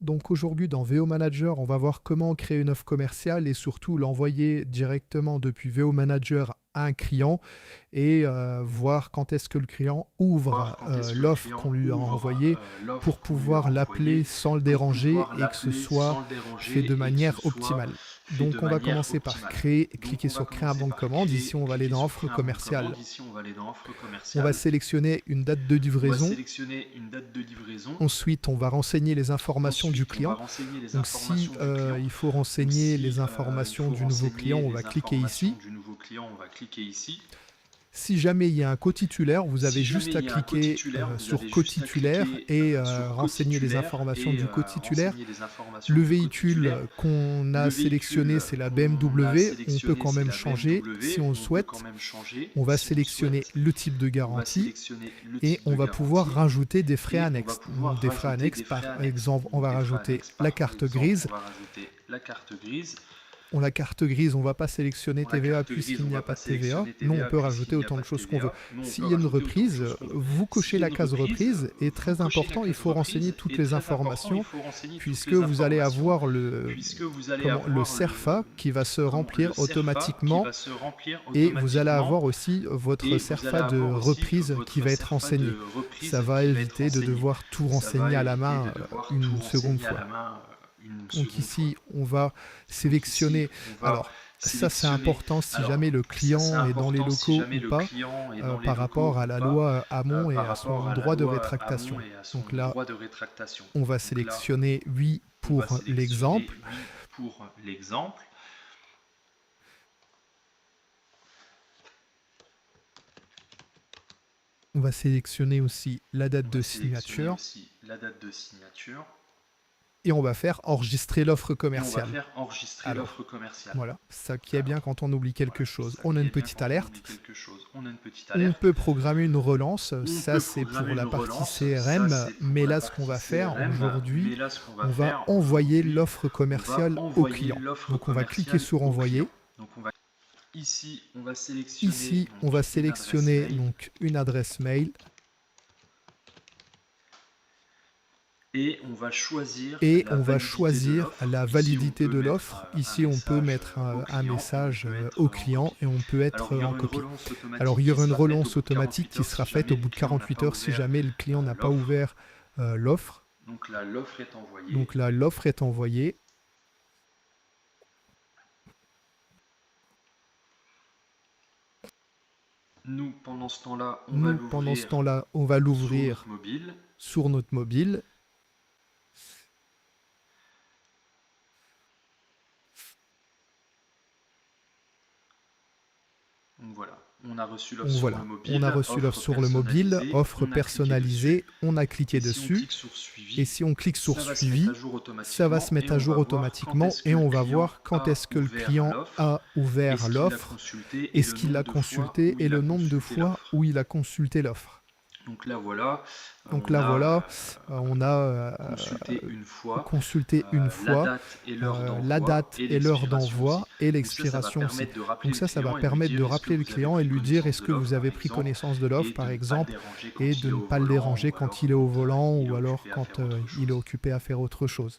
Donc aujourd'hui dans VO Manager, on va voir comment créer une offre commerciale et surtout l'envoyer directement depuis VO Manager à un client et voir quand est-ce que le client ouvre l'offre qu'on lui a envoyée pour pouvoir l'appeler sans le déranger et que ce soit fait de manière optimale. Donc on va commencer par cliquer sur créer un bon de commande. Ici on va aller dans offre commerciale. On va sélectionner une date de livraison. Ensuite, on va renseigner les informations du client. Donc si il faut renseigner les informations du nouveau client, on va cliquer ici. Si jamais il y a un cotitulaire, vous avez juste à cliquer sur cotitulaire et renseigner les informations du cotitulaire. Le véhicule qu'on a sélectionné, c'est la BMW. On peut quand même changer si on le souhaite. On va sélectionner le type de garantie et on va pouvoir rajouter des frais annexes. Donc, des frais annexes, par exemple, on va rajouter la carte grise. La carte grise, on ne va pas sélectionner TVA puisqu'il n'y a pas de TVA. Nous, on peut rajouter autant de choses qu'on veut. S'il y a une reprise, vous cochez la case reprise et très important, il faut renseigner toutes les informations puisque vous allez avoir le CERFA qui va se remplir automatiquement et vous allez avoir aussi votre CERFA de reprise qui va être renseigné. Ça va éviter de devoir tout renseigner à la main une seconde fois. Donc ici, on va sélectionner. Alors, ça c'est important si jamais le client est dans les locaux ou pas par rapport à la loi Hamon et à son droit de rétractation. Donc là, on va sélectionner oui pour l'exemple. On va sélectionner aussi la date de signature. Et on va faire enregistrer l'offre commerciale. Alors, voilà, ça qui est bien quand on oublie quelque chose. On a une petite alerte. On peut programmer une relance. Ça, c'est pour la partie CRM. Mais là, ce qu'on va faire aujourd'hui, on va envoyer l'offre commerciale au client. Donc, on va cliquer sur envoyer. Ici, on va sélectionner donc une adresse mail. Et on va choisir la validité de l'offre. Ici, on peut mettre un message au client et on peut être en copie. Alors, il y aura une relance automatique qui sera faite au bout de 48 heures si jamais le client n'a pas ouvert l'offre. Donc là, l'offre est envoyée. Nous, pendant ce temps-là, on va l'ouvrir sur notre mobile. Voilà, on a reçu l'offre sur le mobile, offre personnalisée, on a cliqué dessus, et si on clique sur suivi, ça va se mettre à jour automatiquement et on va voir quand est-ce que le client a ouvert l'offre, est-ce qu'il l'a consulté et le nombre de fois où il a consulté l'offre. Donc là, voilà, on a consulté une fois la date et l'heure d'envoi et l'expiration aussi. Donc ça va permettre de rappeler le client et lui dire est-ce que vous avez pris connaissance de l'offre, par exemple, et de ne pas le déranger quand il est au volant ou alors quand il est occupé à faire autre chose.